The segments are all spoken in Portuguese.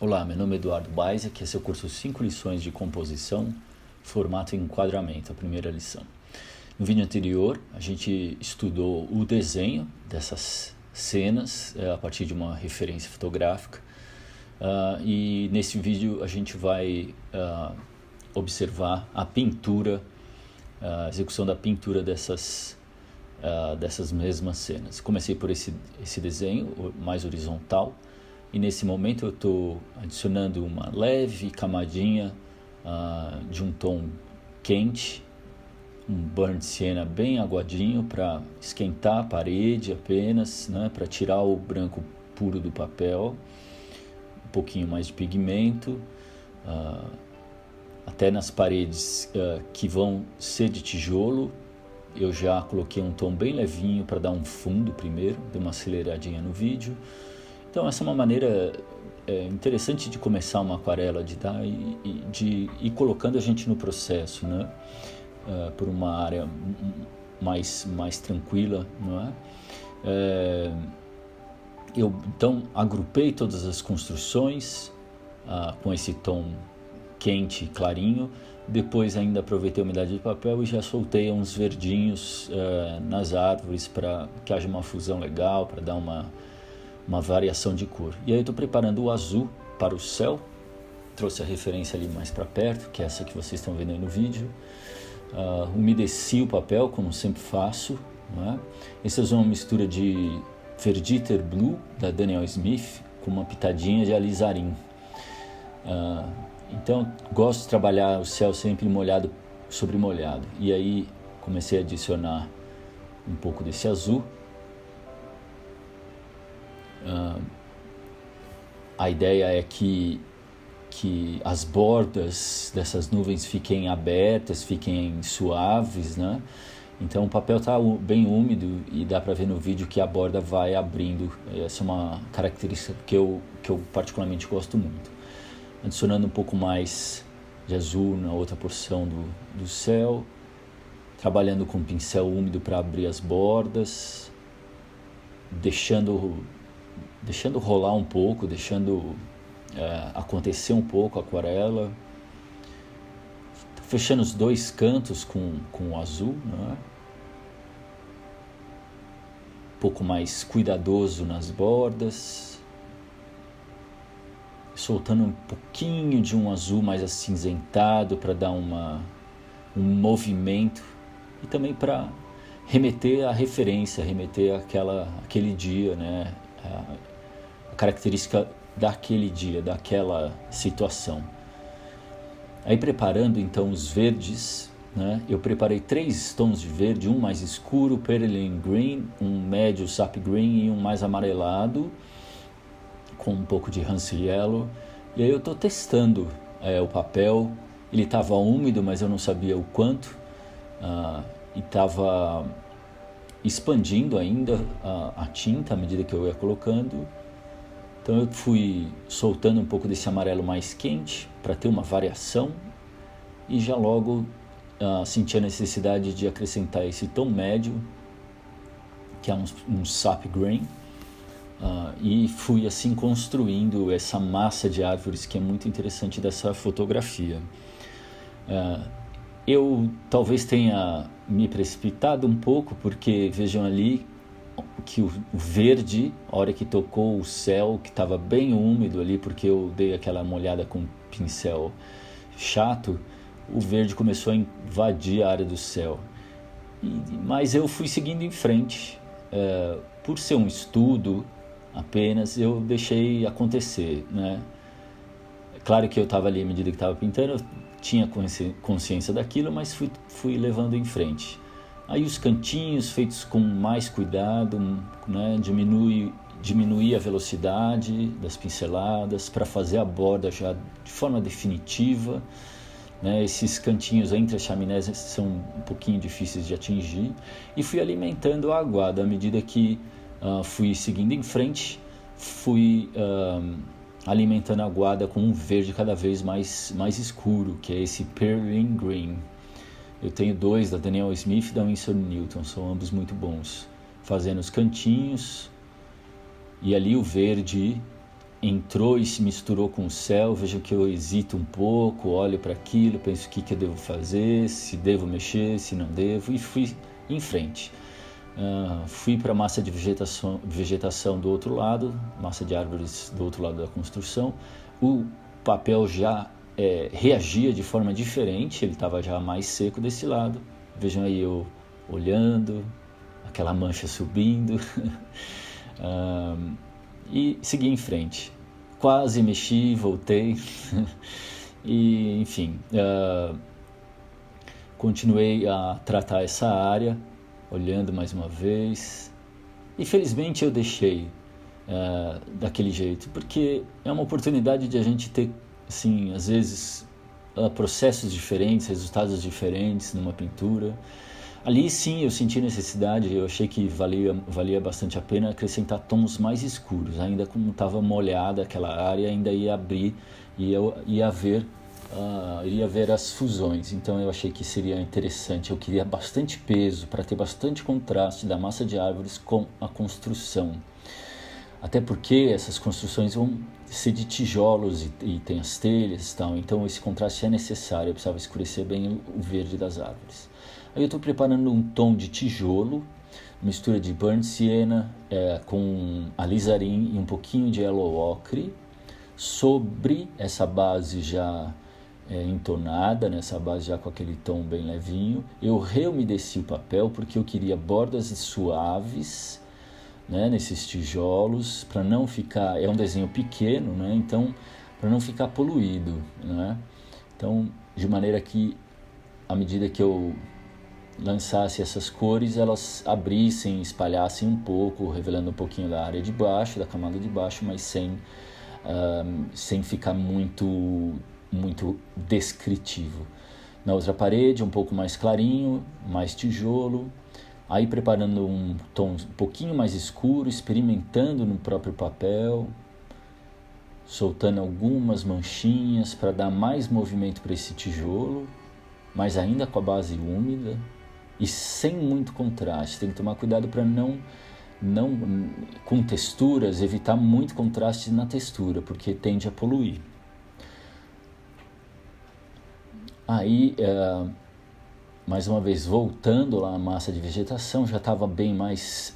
Olá, meu nome é Eduardo Baizek, esse é o curso 5 lições de composição, formato e enquadramento, a primeira lição. No vídeo anterior, a gente estudou o desenho dessas cenas a partir de uma referência fotográfica e nesse vídeo a gente vai observar a pintura, a execução da pintura dessas mesmas cenas. Comecei por esse desenho mais horizontal. E nesse momento eu estou adicionando uma leve camadinha de um tom quente, um burnt sienna bem aguadinho para esquentar a parede apenas, né, para tirar o branco puro do papel, um pouquinho mais de pigmento, até nas paredes que vão ser de tijolo. Eu já coloquei um tom bem levinho para dar um fundo primeiro, dei uma aceleradinha no vídeo. Então essa é uma maneira interessante de começar uma aquarela, de ir colocando a gente no processo, né? Por uma área mais tranquila, não é? Eu então agrupei todas as construções com esse tom quente e clarinho. Depois ainda aproveitei a umidade de papel e já soltei uns verdinhos nas árvores para que haja uma fusão legal, para dar uma variação de cor. E aí eu estou preparando o azul para o céu. Trouxe a referência ali mais para perto, que é essa que vocês estão vendo aí no vídeo. Umedeci o papel, como sempre faço, não é? Essa é uma mistura de Verditer Blue, da Daniel Smith, com uma pitadinha de alizarim. Então, gosto de trabalhar o céu sempre molhado sobre molhado. E aí comecei a adicionar um pouco desse azul. A ideia é que as bordas dessas nuvens fiquem abertas, fiquem suaves, né? Então o papel está bem úmido e dá para ver no vídeo que a borda vai abrindo. Essa é uma característica que eu particularmente gosto muito. Adicionando um pouco mais de azul na outra porção do céu, trabalhando com pincel úmido para abrir as bordas, deixando rolar um pouco, deixando acontecer um pouco a aquarela, fechando os dois cantos com o azul, né? Um pouco mais cuidadoso nas bordas, soltando um pouquinho de um azul mais acinzentado para dar um movimento e também para remeter à referência, remeter àquele dia, né? A característica daquele dia, daquela situação. Aí preparando então os verdes, né? Eu preparei 3 tons de verde, um mais escuro, Perylene Green, um médio Sap Green e um mais amarelado, com um pouco de Hansi Yellow. E aí eu estou testando o papel. Ele estava úmido, mas eu não sabia o quanto, e estava expandindo ainda a tinta à medida que eu ia colocando. Então eu fui soltando um pouco desse amarelo mais quente para ter uma variação e já logo senti a necessidade de acrescentar esse tom médio, que é um Sap Green, e fui assim construindo essa massa de árvores que é muito interessante dessa fotografia. Eu talvez tenha me precipitado um pouco, porque vejam ali que o verde, a hora que tocou o céu, que estava bem úmido ali, porque eu dei aquela molhada com pincel chato, o verde começou a invadir a área do céu. Mas eu fui seguindo em frente. Por ser um estudo apenas, eu deixei acontecer, né? É claro que eu estava ali à medida que estava pintando, eu tinha consciência daquilo, mas fui levando em frente. Aí os cantinhos feitos com mais cuidado, né? Diminuir a velocidade das pinceladas para fazer a borda já de forma definitiva, né? Esses cantinhos entre as chaminés são um pouquinho difíceis de atingir. E fui alimentando a aguada à medida que fui seguindo em frente, fui alimentando a aguada com um verde cada vez mais escuro, que é esse Perylene Green. Eu tenho 2 da Daniel Smith e da Winsor Newton, são ambos muito bons. Fazendo os cantinhos e ali o verde entrou e se misturou com o céu. Vejo que eu hesito um pouco, olho para aquilo, penso o que eu devo fazer, se devo mexer, se não devo, e fui em frente. Fui para a massa de vegetação do outro lado, massa de árvores do outro lado da construção. O papel já reagia de forma diferente, ele estava já mais seco desse lado. Vejam aí eu olhando, aquela mancha subindo. E segui em frente. Quase mexi, voltei. E, enfim, continuei a tratar essa área, olhando mais uma vez. E felizmente eu deixei daquele jeito, porque é uma oportunidade de a gente ter, assim, às vezes, processos diferentes, resultados diferentes numa pintura. Ali sim eu senti necessidade, eu achei que valia bastante a pena acrescentar tons mais escuros. Ainda como estava molhada aquela área, ainda ia abrir e eu ia ver as fusões. Então eu achei que seria interessante. Eu queria bastante peso para ter bastante contraste da massa de árvores com a construção. Até porque essas construções vão ser de tijolos e tem as telhas e tal. Então esse contraste é necessário, eu precisava escurecer bem o verde das árvores. Aí eu estou preparando um tom de tijolo, mistura de burnt sienna com alizarim e um pouquinho de yellow ochre, sobre essa base já entonada, nessa base já com aquele tom bem levinho. Eu reumedeci o papel porque eu queria bordas suaves, né, nesses tijolos, para não ficar... É um desenho pequeno, né, então para não ficar poluído, né? Então, de maneira que, à medida que eu lançasse essas cores, elas abrissem, espalhassem um pouco, revelando um pouquinho da área de baixo, da camada de baixo, mas sem ficar muito descritivo. Na outra parede, um pouco mais clarinho, mais tijolo, aí preparando um tom um pouquinho mais escuro, experimentando no próprio papel, soltando algumas manchinhas para dar mais movimento para esse tijolo, mas ainda com a base úmida e sem muito contraste. Tem que tomar cuidado para não com texturas, evitar muito contraste na textura, porque tende a poluir. Aí, mais uma vez, voltando lá na massa de vegetação, já estava bem mais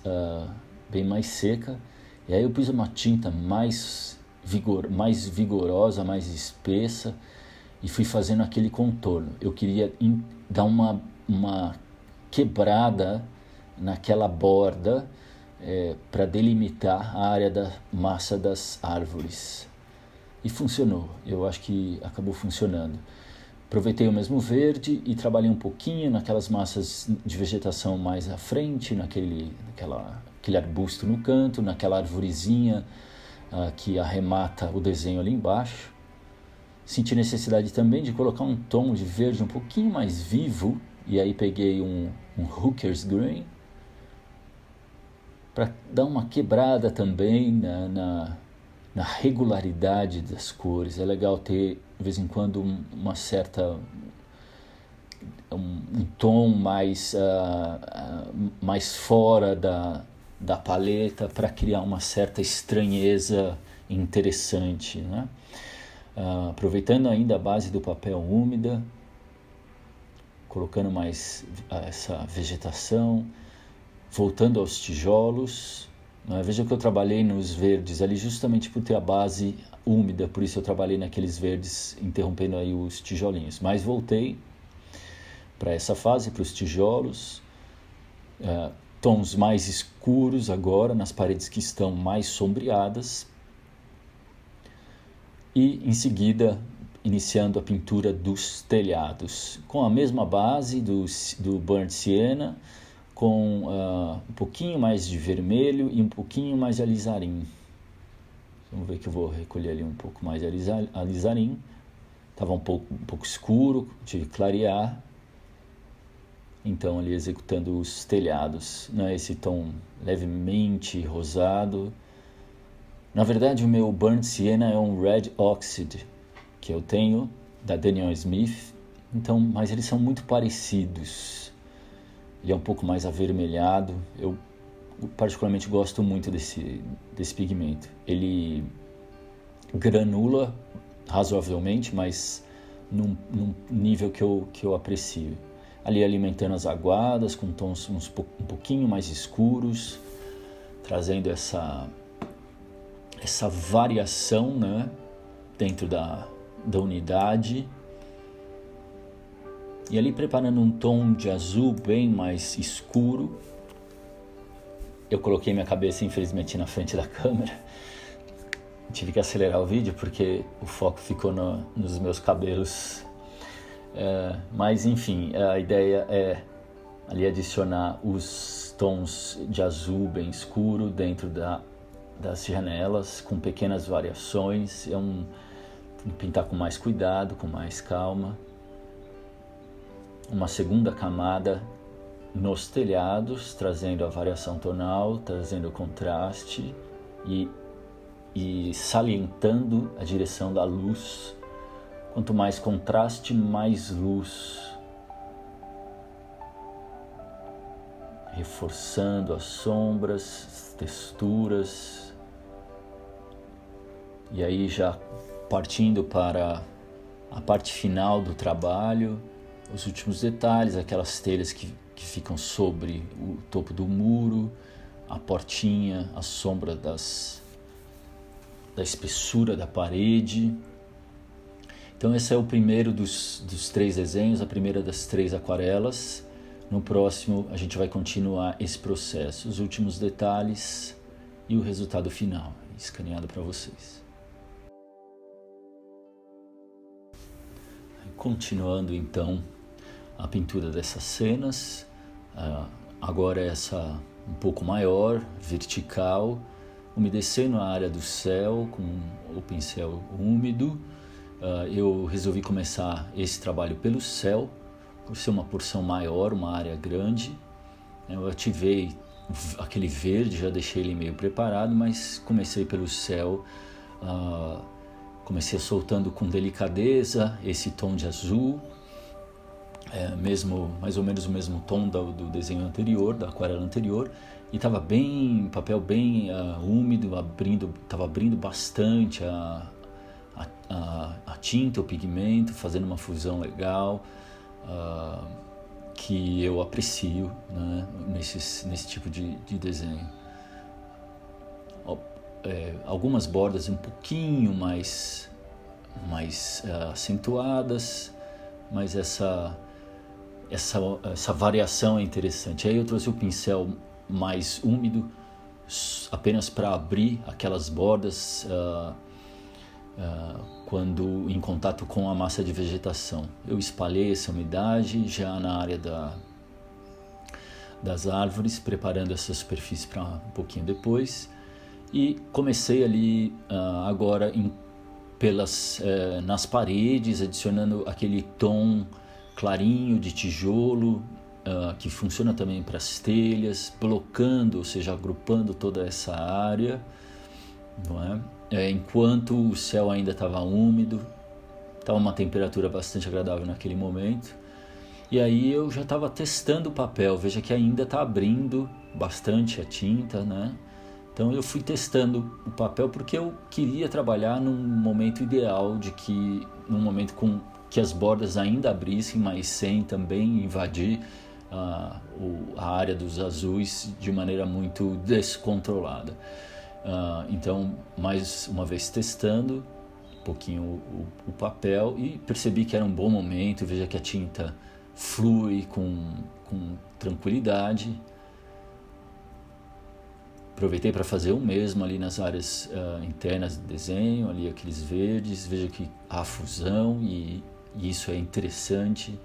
seca, e aí eu pus uma tinta mais vigorosa, mais espessa, e fui fazendo aquele contorno. Eu queria dar uma quebrada naquela borda para delimitar a área da massa das árvores. E funcionou, eu acho que acabou funcionando. Aproveitei o mesmo verde e trabalhei um pouquinho naquelas massas de vegetação mais à frente, aquele arbusto no canto, naquela arvorezinha que arremata o desenho ali embaixo. Senti necessidade também de colocar um tom de verde um pouquinho mais vivo, e aí peguei um Hooker's Green para dar uma quebrada também na regularidade das cores. É legal ter, de vez em quando, um tom mais fora da paleta, para criar uma certa estranheza interessante, né? Aproveitando ainda a base do papel úmida, colocando mais essa vegetação, voltando aos tijolos. Veja que eu trabalhei nos verdes ali justamente por ter a base úmida, por isso eu trabalhei naqueles verdes, interrompendo aí os tijolinhos. Mas voltei para essa fase, para os tijolos, tons mais escuros agora, nas paredes que estão mais sombreadas, e em seguida iniciando a pintura dos telhados, com a mesma base do burnt sienna, com um pouquinho mais de vermelho e um pouquinho mais de alizarim. Vamos ver que eu vou recolher ali um pouco mais de alizarim. Estava um pouco escuro, tive que clarear. Então ali executando os telhados, né? Esse tom levemente rosado. Na verdade o meu burnt sienna é um red oxide que eu tenho da Daniel Smith, então, mas eles são muito parecidos. Ele é um pouco mais avermelhado. Eu particularmente gosto muito desse pigmento. Ele granula razoavelmente, mas num nível que eu aprecio. Ali alimentando as aguadas com tons um pouquinho mais escuros, trazendo essa variação, né, dentro da unidade. E ali preparando um tom de azul bem mais escuro. Eu coloquei minha cabeça, infelizmente, na frente da câmera. Tive que acelerar o vídeo porque o foco ficou nos meus cabelos. Mas, enfim, a ideia é ali adicionar os tons de azul bem escuro dentro das janelas, com pequenas variações. Pintar com mais cuidado, com mais calma. Uma segunda camada nos telhados, trazendo a variação tonal, trazendo o contraste e salientando a direção da luz. Quanto mais contraste, mais luz. Reforçando as sombras, as texturas. E aí já partindo para a parte final do trabalho, os últimos detalhes, aquelas telhas que ficam sobre o topo do muro, a portinha, a sombra da espessura da parede. Então esse é o primeiro dos 3 desenhos, a primeira das 3 aquarelas. No próximo a gente vai continuar esse processo, os últimos detalhes e o resultado final, escaneado para vocês. Continuando então a pintura dessas cenas, agora essa um pouco maior, vertical, umedecendo a área do céu com o pincel úmido. Eu resolvi começar esse trabalho pelo céu, por ser uma porção maior, uma área grande. Eu ativei aquele verde, já deixei ele meio preparado, mas comecei pelo céu. Comecei soltando com delicadeza esse tom de azul, mais ou menos o mesmo tom do desenho anterior, da aquarela anterior, e estava papel bem úmido, estava abrindo bastante a tinta, o pigmento, fazendo uma fusão legal, que eu aprecio, né, nesse tipo de desenho. Algumas bordas um pouquinho mais acentuadas, mas essa variação é interessante. Aí eu trouxe o pincel mais úmido, apenas para abrir aquelas bordas quando em contato com a massa de vegetação. Eu espalhei essa umidade já na área das árvores, preparando essa superfície para um pouquinho depois. E comecei ali agora nas paredes, adicionando aquele tom clarinho de tijolo, que funciona também para as telhas, blocando, ou seja, agrupando toda essa área, não é? Enquanto o céu ainda estava úmido, estava uma temperatura bastante agradável naquele momento. E aí eu já estava testando o papel, veja que ainda está abrindo bastante a tinta, né? Então eu fui testando o papel porque eu queria trabalhar num momento ideal, num momento com que as bordas ainda abrissem, mas sem também invadir a área dos azuis de maneira muito descontrolada. Então, mais uma vez testando um pouquinho o papel, e percebi que era um bom momento. Veja que a tinta flui com tranquilidade. Aproveitei para fazer o mesmo ali nas áreas internas do desenho, ali aqueles verdes. Veja que há fusão e isso é interessante.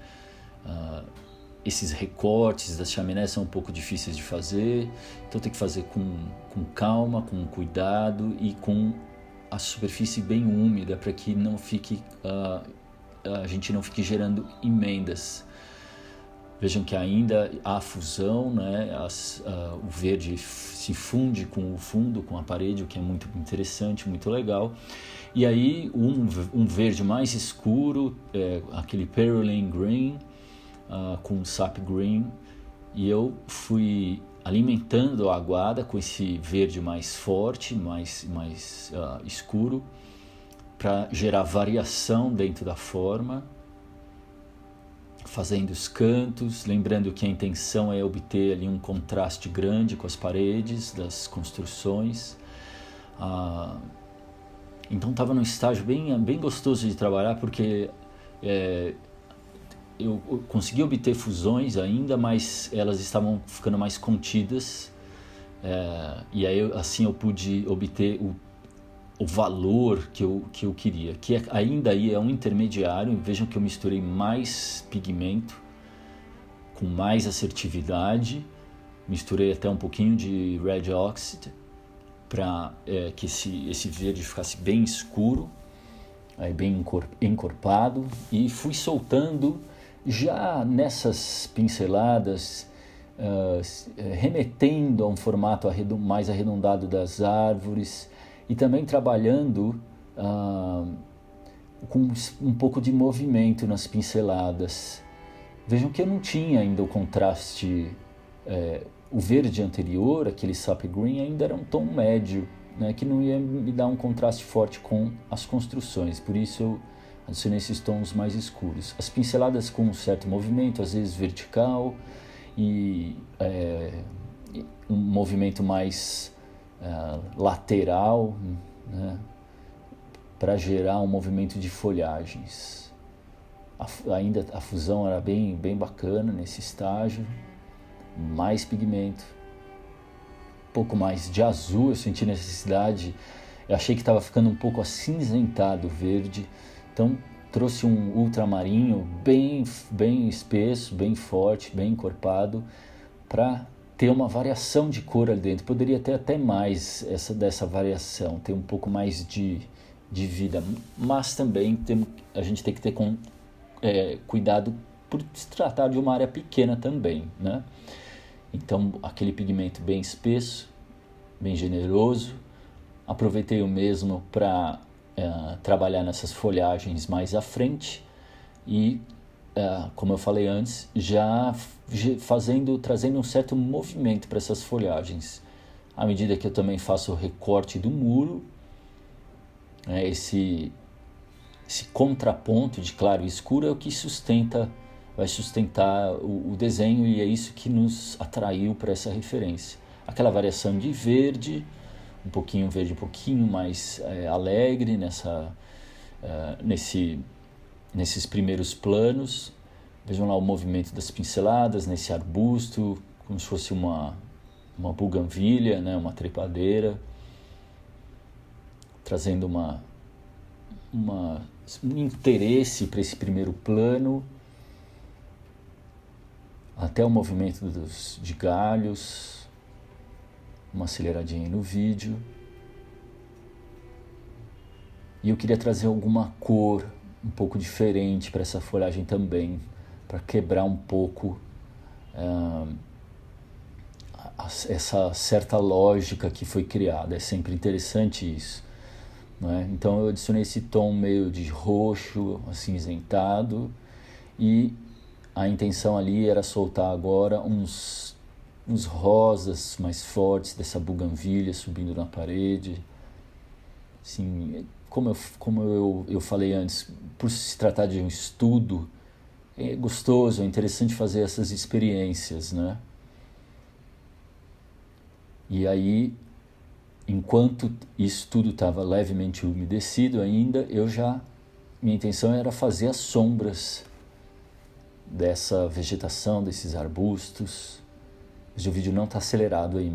Esses recortes das chaminés são um pouco difíceis de fazer, então tem que fazer com calma, com cuidado e com a superfície bem úmida, para que não fique, a gente não fique gerando emendas. Vejam que ainda há fusão, né? O verde se funde com o fundo, com a parede, o que é muito interessante, muito legal. E aí um verde mais escuro, aquele Perylene Green, com Sap Green, e eu fui alimentando a aguada com esse verde mais forte, mais escuro, para gerar variação dentro da forma, fazendo os cantos, lembrando que a intenção é obter ali um contraste grande com as paredes das construções. Então estava num estágio bem gostoso de trabalhar, porque eu consegui obter fusões ainda, mas elas estavam ficando mais contidas, e aí assim eu pude obter o valor que eu queria, que ainda aí é um intermediário. Vejam que eu misturei mais pigmento com mais assertividade, misturei até um pouquinho de Red Oxide para que esse verde ficasse bem escuro, aí bem encorpado, e fui soltando já nessas pinceladas, remetendo a um formato mais arredondado das árvores, e também trabalhando com um pouco de movimento nas pinceladas. Vejam que eu não tinha ainda o contraste, o verde anterior, aquele sap green, ainda era um tom médio, né, que não ia me dar um contraste forte com as construções, por isso eu adicionei esses tons mais escuros. As pinceladas com um certo movimento, às vezes vertical, e um movimento mais lateral, né, para gerar um movimento de folhagens. Ainda a fusão era bem bacana nesse estágio, mais pigmento, um pouco mais de azul. Eu senti necessidade, eu achei que estava ficando um pouco acinzentado o verde, então trouxe um ultramarinho bem espesso, bem forte, bem encorpado, para ter uma variação de cor ali dentro. Poderia ter até mais dessa variação, ter um pouco mais de vida, mas também a gente tem que ter cuidado por se tratar de uma área pequena também, né? Então aquele pigmento bem espesso, bem generoso. Aproveitei o mesmo para trabalhar nessas folhagens mais à frente e, como eu falei antes, já trazendo um certo movimento para essas folhagens. À medida que eu também faço o recorte do muro, esse contraponto de claro e escuro é o que vai sustentar o desenho, e é isso que nos atraiu para essa referência. Aquela variação de verde, um pouquinho verde, um pouquinho mais alegre nesses primeiros planos. Vejam lá o movimento das pinceladas nesse arbusto, como se fosse uma buganvília, né, uma trepadeira, trazendo um interesse para esse primeiro plano, até o movimento de galhos, uma aceleradinha no vídeo. E eu queria trazer alguma cor um pouco diferente para essa folhagem também, para quebrar um pouco essa certa lógica que foi criada. É sempre interessante isso, não é? Então eu adicionei esse tom meio de roxo, acinzentado, e a intenção ali era soltar agora uns rosas mais fortes dessa buganvília subindo na parede. Assim, como eu falei antes, por se tratar de um estudo, é gostoso, é interessante fazer essas experiências, né? E aí, enquanto isso tudo estava levemente umedecido ainda, minha intenção era fazer as sombras dessa vegetação, desses arbustos. O vídeo não está acelerado aí,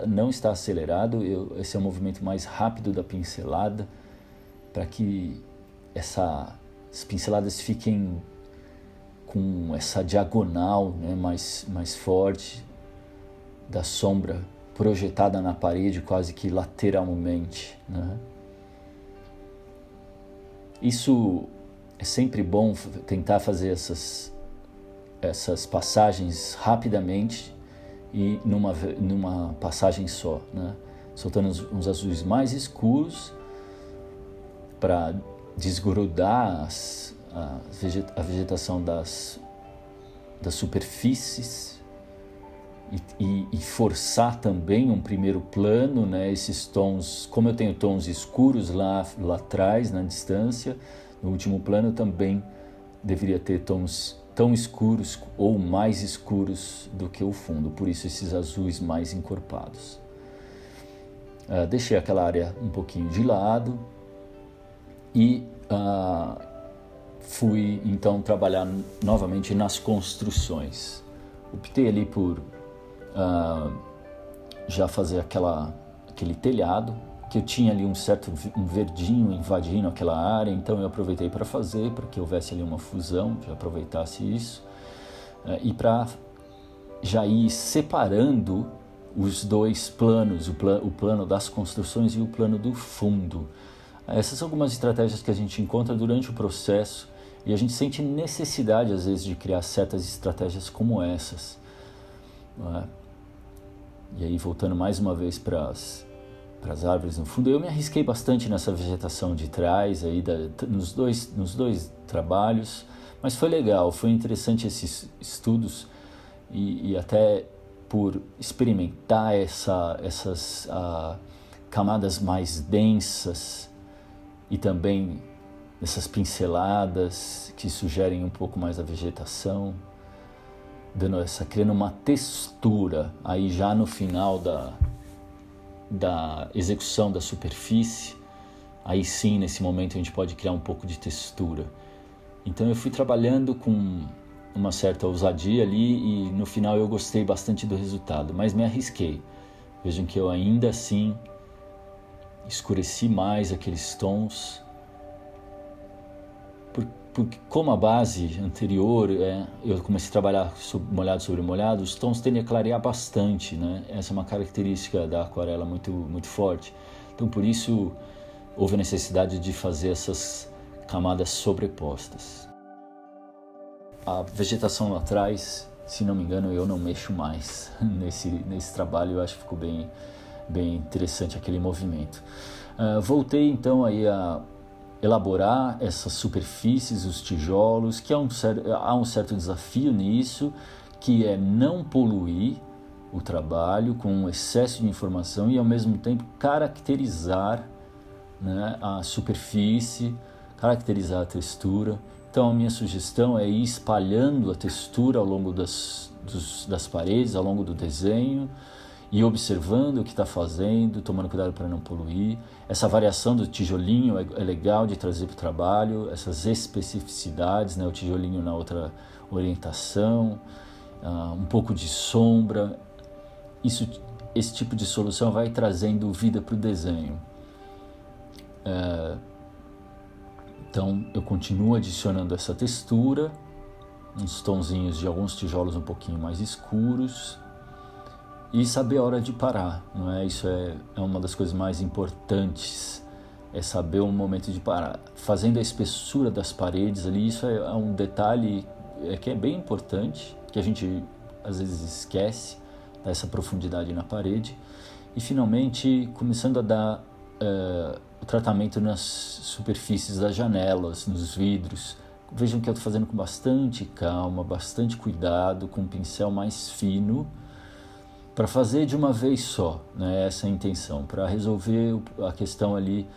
não está acelerado. Esse é um movimento mais rápido da pincelada, para que as pinceladas fiquem com essa diagonal, né, mais forte da sombra projetada na parede, quase que lateralmente, né? Isso é sempre bom, tentar fazer essas passagens rapidamente e numa passagem só, né? Soltando uns azuis mais escuros para desgrudar a vegetação das superfícies, e forçar também um primeiro plano, né? Esses tons, como eu tenho tons escuros lá atrás, na distância, no último plano também deveria ter tons tão escuros ou mais escuros do que o fundo, por isso esses azuis mais encorpados. Deixei aquela área um pouquinho de lado e fui então trabalhar novamente nas construções. Optei ali por já fazer aquele telhado, que eu tinha ali um verdinho invadindo aquela área, então eu aproveitei para fazer, para que houvesse ali uma fusão, já aproveitasse isso, e para já ir separando os dois planos, o plano das construções e o plano do fundo. Essas são algumas estratégias que a gente encontra durante o processo e a gente sente necessidade às vezes de criar certas estratégias como essas, não é? E aí, voltando mais uma vez para as árvores no fundo, eu me arrisquei bastante nessa vegetação de trás, aí nos dois trabalhos, mas foi legal, foi interessante esses estudos e até por experimentar essas camadas mais densas e também essas pinceladas que sugerem um pouco mais a vegetação, criando uma textura aí já no final da execução da superfície. Aí sim, nesse momento a gente pode criar um pouco de textura. Então eu fui trabalhando com uma certa ousadia ali e no final eu gostei bastante do resultado, mas me arrisquei. Vejam que eu ainda assim escureci mais aqueles tons, porque como a base anterior, eu comecei a trabalhar molhado sobre molhado, os tons tendem a clarear bastante, né? Essa é uma característica da aquarela muito, muito forte. Então por isso houve a necessidade de fazer essas camadas sobrepostas. A vegetação lá atrás, se não me engano, eu não mexo mais nesse trabalho. Eu acho que ficou bem interessante aquele movimento. Voltei então aí a elaborar essas superfícies, os tijolos, que há um certo desafio nisso, que é não poluir o trabalho com um excesso de informação e ao mesmo tempo caracterizar, né, a superfície, caracterizar a textura. Então a minha sugestão é ir espalhando a textura ao longo das paredes, ao longo do desenho, e observando o que está fazendo, tomando cuidado para não poluir. Essa variação do tijolinho é legal de trazer para o trabalho, essas especificidades, né? O tijolinho na outra orientação, um pouco de sombra. Esse tipo de solução vai trazendo vida para o desenho. Então eu continuo adicionando essa textura, uns tonzinhos de alguns tijolos um pouquinho mais escuros, e saber a hora de parar, não é? Isso é uma das coisas mais importantes, é saber o momento de parar. Fazendo a espessura das paredes ali, isso é um detalhe que é bem importante, que a gente às vezes esquece, dessa profundidade na parede. E finalmente começando a dar o tratamento nas superfícies das janelas, nos vidros. Vejam que eu estou fazendo com bastante calma, bastante cuidado, com um pincel mais fino, para fazer de uma vez só, né? Essa é a intenção, para resolver a questão ali,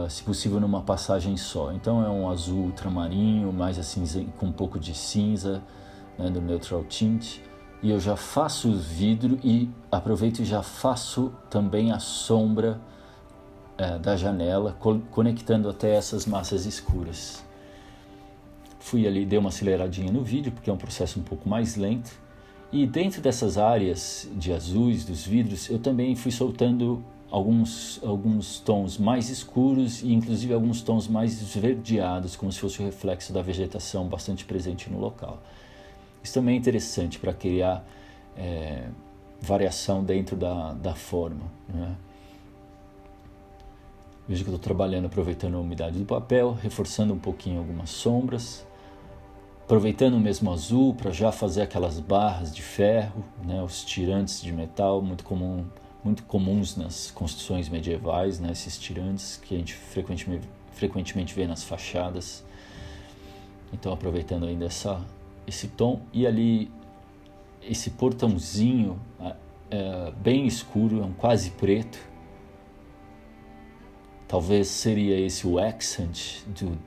se possível, numa passagem só. Então é um azul ultramarinho, mais assim, com um pouco de cinza, né, do neutral tint, e eu já faço o vidro e aproveito e já faço também a sombra da janela, conectando até essas massas escuras. Fui ali, dei uma aceleradinha no vídeo, porque é um processo um pouco mais lento. E dentro dessas áreas de azuis dos vidros, eu também fui soltando alguns tons mais escuros e inclusive alguns tons mais esverdeados, como se fosse o reflexo da vegetação bastante presente no local. Isso também é interessante para criar variação dentro da forma, né? Vejo que eu estou trabalhando aproveitando a umidade do papel, reforçando um pouquinho algumas sombras, aproveitando o mesmo azul para já fazer aquelas barras de ferro, né, os tirantes de metal, muito comuns nas construções medievais, né, esses tirantes que a gente frequentemente vê nas fachadas. Então aproveitando ainda esse tom, e ali esse portãozinho bem escuro, é um quase preto. Talvez seria esse o accent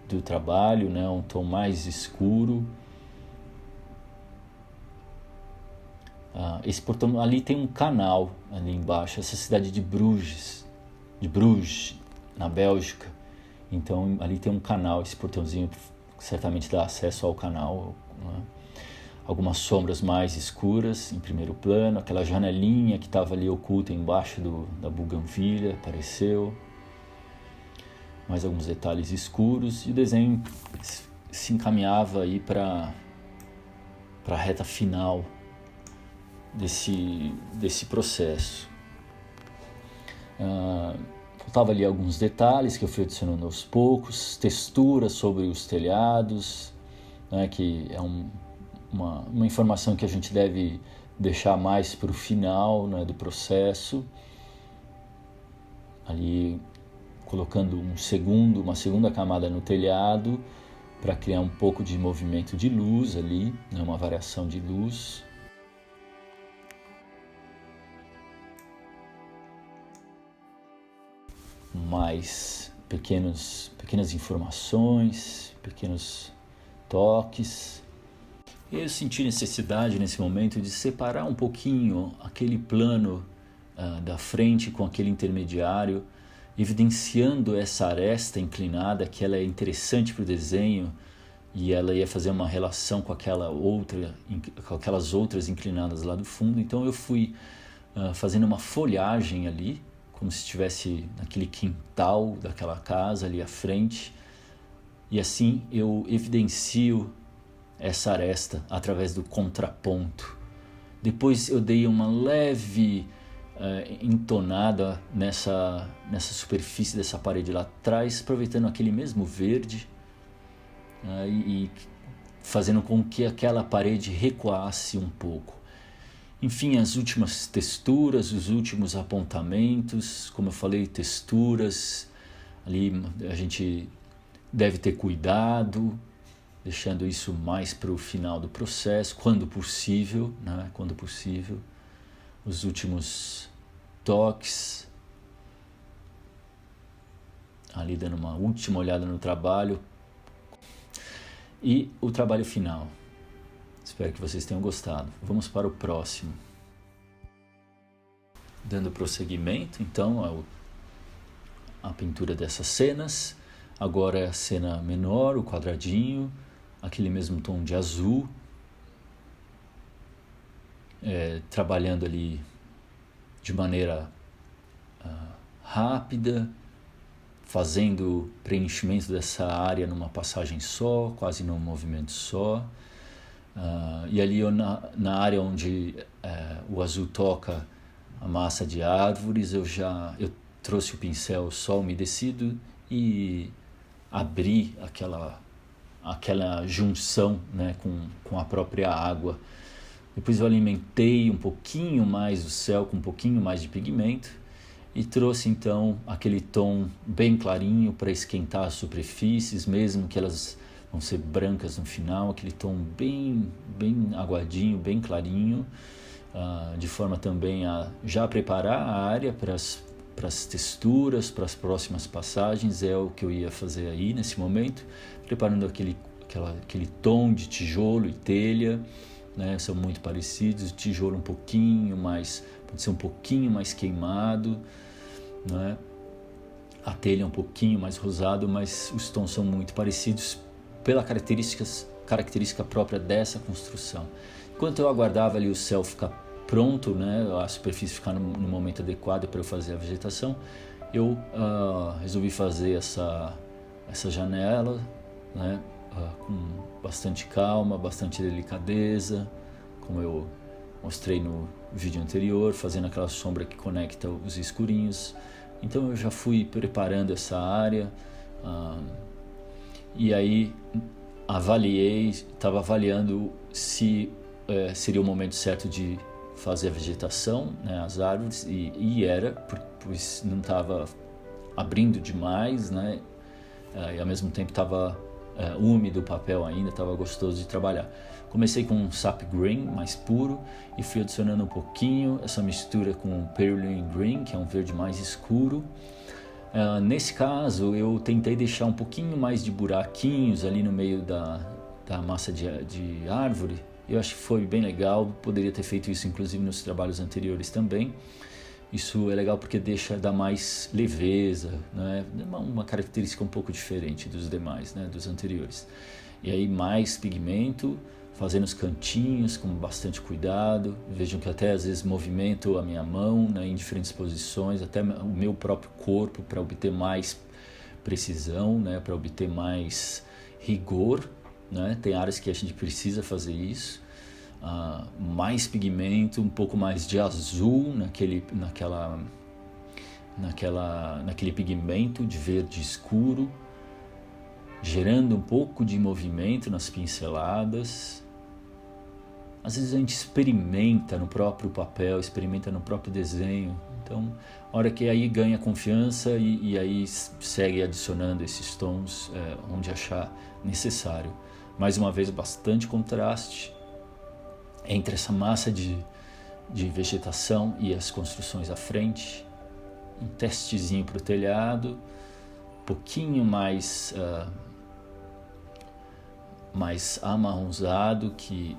do trabalho, né? Um tom mais escuro. Esse portão ali tem um canal ali embaixo, essa cidade de Bruges, na Bélgica. Então ali tem um canal, esse portãozinho certamente dá acesso ao canal, né? Algumas sombras mais escuras em primeiro plano, aquela janelinha que estava ali oculta embaixo da buganvília apareceu. Mais alguns detalhes escuros, e o desenho se encaminhava aí para a reta final desse processo. Faltava ali alguns detalhes que eu fui adicionando aos poucos, texturas sobre os telhados, né, que é uma informação que a gente deve deixar mais para o final, né, do processo. Ali colocando uma segunda camada no telhado para criar um pouco de movimento de luz ali, né, uma variação de luz. Mais pequenas informações, pequenos toques. Eu senti necessidade nesse momento de separar um pouquinho aquele plano da frente com aquele intermediário, evidenciando essa aresta inclinada, que ela é interessante para o desenho e ela ia fazer uma relação com aquelas outras inclinadas lá do fundo. Então eu fui fazendo uma folhagem ali, como se estivesse naquele quintal daquela casa ali à frente, e assim eu evidencio essa aresta através do contraponto. Depois eu dei uma leve entonada nessa superfície dessa parede lá atrás, aproveitando aquele mesmo verde e fazendo com que aquela parede recuasse um pouco. Enfim, as últimas texturas, os últimos apontamentos, como eu falei, texturas, ali a gente deve ter cuidado, deixando isso mais para o final do processo, quando possível, né? Quando possível. Os últimos toques, ali dando uma última olhada no trabalho e o trabalho final. Espero que vocês tenham gostado. Vamos para o próximo. Dando prosseguimento, então, a pintura dessas cenas. Agora é a cena menor, o quadradinho, aquele mesmo tom de azul. Trabalhando ali de maneira rápida, fazendo preenchimento dessa área numa passagem só, quase num movimento só. E ali na área onde o azul toca a massa de árvores, eu trouxe o pincel só umedecido e abri aquela junção, né, com a própria água. Depois eu alimentei um pouquinho mais o céu com um pouquinho mais de pigmento e trouxe então aquele tom bem clarinho para esquentar as superfícies, mesmo que elas vão ser brancas no final, aquele tom bem aguadinho, bem clarinho, de forma também a já preparar a área para as texturas, para as próximas passagens. É o que eu ia fazer aí nesse momento, preparando aquele tom de tijolo e telha, né? São muito parecidos, o tijolo um pouquinho mais, pode ser um pouquinho mais queimado, né? A telha um pouquinho mais rosado, mas os tons são muito parecidos pela característica própria dessa construção. Enquanto eu aguardava ali o céu ficar pronto, né, a superfície ficar no momento adequado para eu fazer a vegetação, eu resolvi fazer essa janela, né, com bastante calma, bastante delicadeza, como eu mostrei no vídeo anterior, fazendo aquela sombra que conecta os escurinhos. Então eu já fui preparando essa área, e aí estava avaliando se seria o momento certo de fazer a vegetação, né, as árvores, e era, pois não estava abrindo demais, né, e ao mesmo tempo estava úmido o papel ainda, estava gostoso de trabalhar. Comecei com um sap green mais puro e fui adicionando um pouquinho essa mistura com o Perylene Green, que é um verde mais escuro. Nesse caso eu tentei deixar um pouquinho mais de buraquinhos ali no meio da massa de árvore. Eu acho que foi bem legal, poderia ter feito isso inclusive nos trabalhos anteriores também. Isso é legal porque dá mais leveza, né? Uma característica um pouco diferente dos demais, né? Dos anteriores. E aí mais pigmento, fazendo os cantinhos com bastante cuidado. Vejam que até às vezes movimento a minha mão, né, em diferentes posições, até o meu próprio corpo para obter mais precisão, né, para obter mais rigor, né? Tem áreas que a gente precisa fazer isso. Mais pigmento, um pouco mais de azul naquele pigmento de verde escuro, gerando um pouco de movimento nas pinceladas. Às vezes a gente experimenta no próprio papel, experimenta no próprio desenho. Então, a hora que aí ganha confiança e aí segue adicionando esses tons onde achar necessário. Mais uma vez, bastante contraste entre essa massa de vegetação e as construções à frente. Um testezinho para o telhado, um pouquinho mais amarronzado que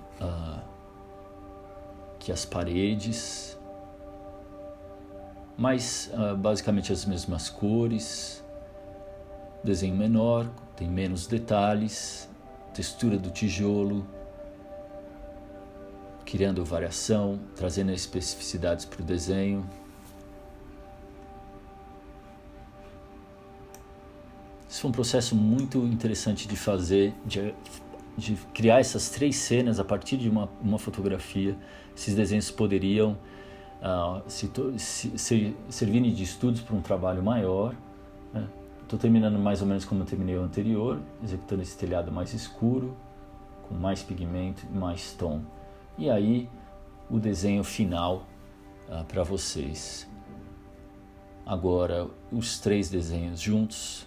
as paredes, mas basicamente as mesmas cores, desenho menor, tem menos detalhes, textura do tijolo, criando variação, trazendo especificidades para o desenho. Isso foi um processo muito interessante de fazer, de criar essas 3 cenas a partir de uma fotografia. Esses desenhos poderiam servirem de estudos para um trabalho maior, né? Estou terminando mais ou menos como eu terminei o anterior, executando esse telhado mais escuro, com mais pigmento e mais tom. E aí o desenho final para vocês. Agora os 3 desenhos juntos.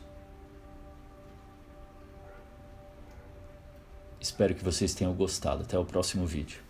Espero que vocês tenham gostado. Até o próximo vídeo.